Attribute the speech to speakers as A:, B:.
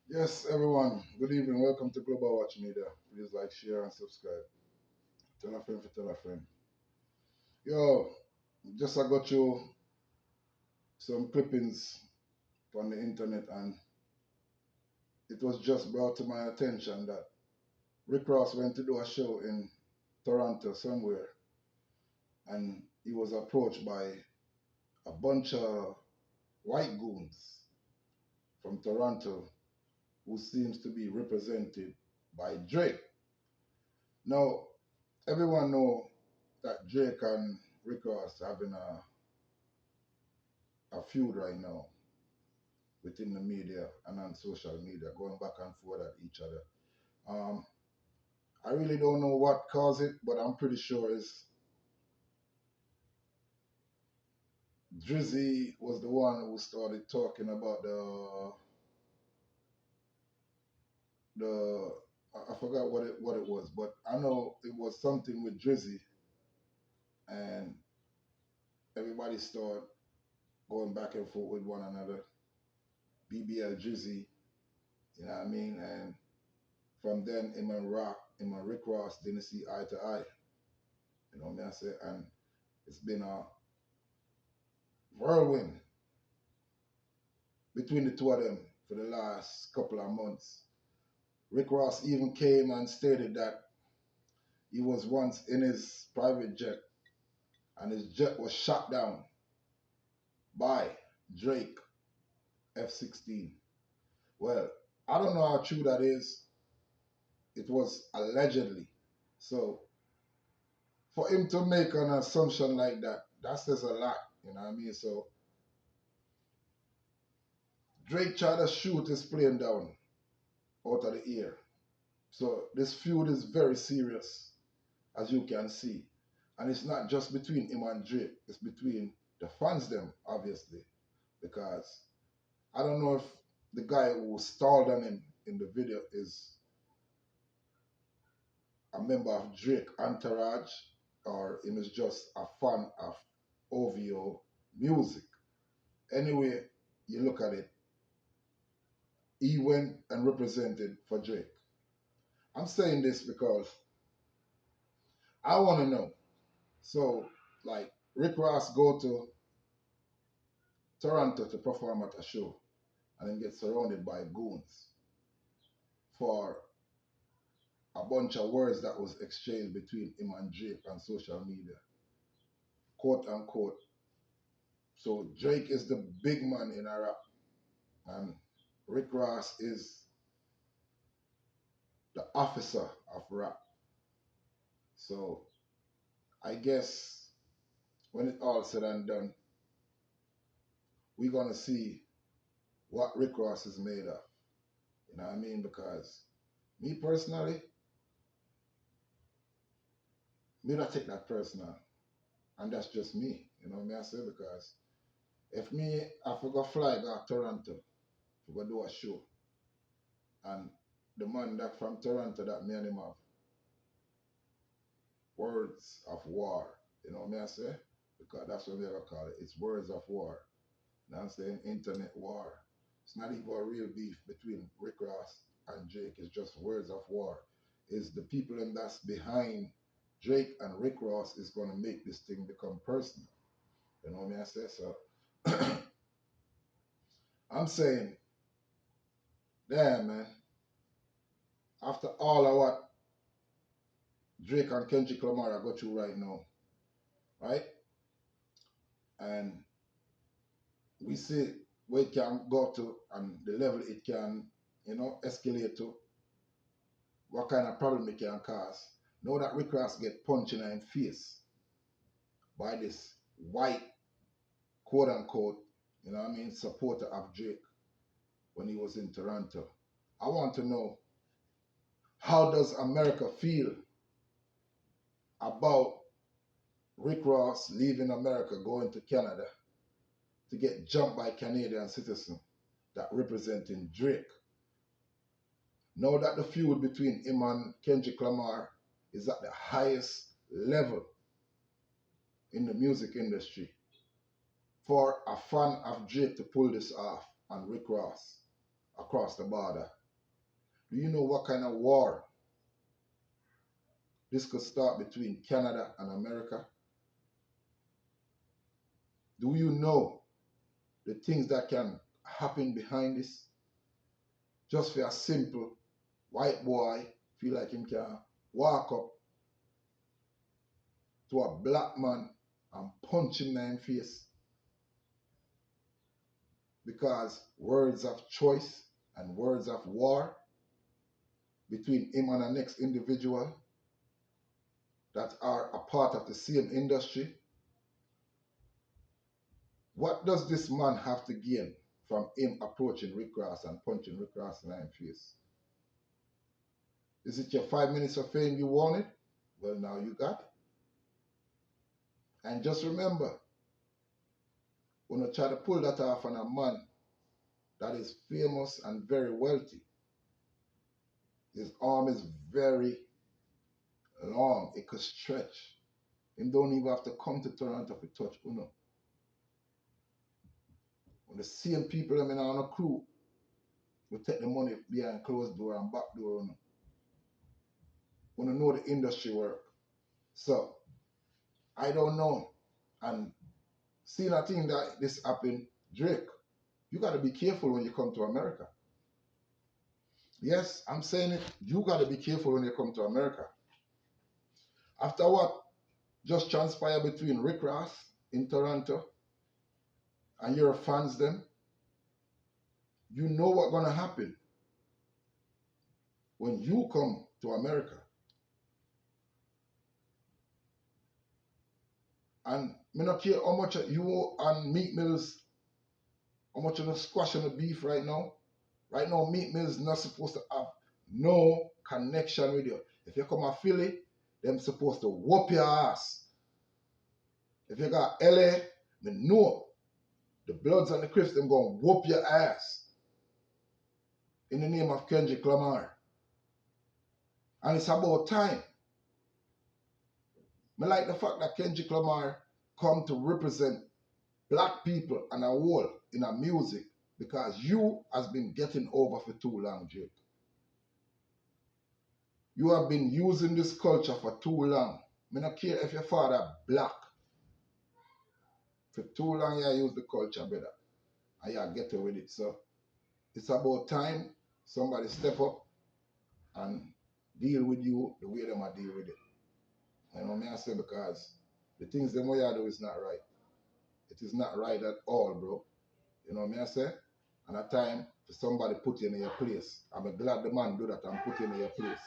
A: Yes, everyone. Good evening. Welcome to Global Watch Media. Please like, share, and subscribe. Tell a friend for tell a friend. Yo, just I got you some clippings on the internet, and it was just brought to my attention that Rick Ross went to do a show in Toronto somewhere, and he was approached by a bunch of white goons from Toronto who seems to be represented by Drake. Now, everyone know that Drake and Rick Ross having a feud right now within the media and on social media, going back and forth at each other. Um, I really don't know what caused it, but I'm pretty sure it's Drizzy was the one who started talking about the I forgot what it was, but I know it was something with Drizzy, and everybody started going back and forth with one another. BBL Drizzy, you know what I mean? And from then, him and Rick Ross didn't see eye to eye. You know what I say? And it's been a whirlwind between the two of them for the last couple of months. Rick Ross even came and stated that he was once in his private jet and his jet was shot down by Drake F-16. Well, I don't know how true that is. It was allegedly. So for him to make an assumption like that, that says a lot. You know what I mean? So Drake tried to shoot his plane down out of the air. So this feud is very serious, as you can see. And it's not just between him and Drake, it's between the fans them, obviously. Because I don't know if the guy who stalled on him in the video is a member of Drake entourage or him is just a fan of OVO music. Anyway, you look at it, he went and represented for Drake. I'm saying this because I want to know. So, like, Rick Ross go to Toronto to perform at a show and then get surrounded by goons for a bunch of words that was exchanged between him and Drake on social media, quote unquote. So Drake is the big man in a rap, and Rick Ross is the officer of rap. So I guess when it all said and done, we're gonna see what Rick Ross is made of. You know what I mean? Because me personally, me not take that personal. And that's just me, you know what I say? Because if me, I forgot fly go to Toronto, to go do a show, and the man that from Toronto that me and him have words of war, you know what I say? Because that's what we ever call it. It's words of war. You know what I'm saying? Internet war. It's not even a real beef between Rick Ross and Drake. It's just words of war. It's the people and that's behind Drake and Rick Ross is going to make this thing become personal. You know what I say? So I'm saying, damn, man. After all of what Drake and Kendrick Lamar are going through right now, right? And we see where it can go to and the level it can, escalate to, what kind of problem it can cause. Know that Rick Ross get punched in the face by this white, quote unquote, supporter of Drake when he was in Toronto. I want to know, how does America feel about Rick Ross leaving America, going to Canada to get jumped by Canadian citizens that representing Drake? Now that the feud between him and Kendrick Lamar is at the highest level in the music industry, for a fan of Drake to pull this off and Rick Ross across the border, Do you know what kind of war this could start between Canada and America? Do you know the things that can happen behind this? Just for a simple white boy feel like him can walk up to a black man and punch him in the face because words of choice and words of war between him and the next individual that are a part of the same industry. What does this man have to gain from him approaching Rick Ross and punching Rick Ross in the face? Is it your 5 minutes of fame you wanted? Well, now you got it. And just remember, when you try to pull that off on a man that is famous and very wealthy, his arm is very long. It could stretch. Him don't even have to come to Toronto to touch Uno. When the same people them in on a crew will take the money behind closed door and back door Uno. When you know the industry work. So I don't know. And seeing a thing that this happened, Drake, you gotta be careful when you come to America. Yes, I'm saying it. You gotta be careful when you come to America. After what just transpired between Rick Ross in Toronto and your fans them, you know what's gonna happen when you come to America. And me not care how much you and Meat Mills, how much of the squash and the beef right now. Right now, Meat Mills not supposed to have no connection with you. If you come a Philly, them supposed to whoop your ass. If you got LA, me know the Bloods and the Crips, them gonna whoop your ass in the name of Kendrick Lamar. And it's about time. Me like the fact that Kendrick Lamar come to represent black people and a whole in a music because you has been getting over for too long, Jake. You have been using this culture for too long. Me not care if your father black. For too long you use the culture, brother. And you get away with it. So it's about time somebody step up and deal with you the way them are deal with it. You know what I say? Because the things them way you do is not right. It is not right at all, bro. You know what I say? And at time for somebody put you in your place. I'm glad the man do that and put you in your place.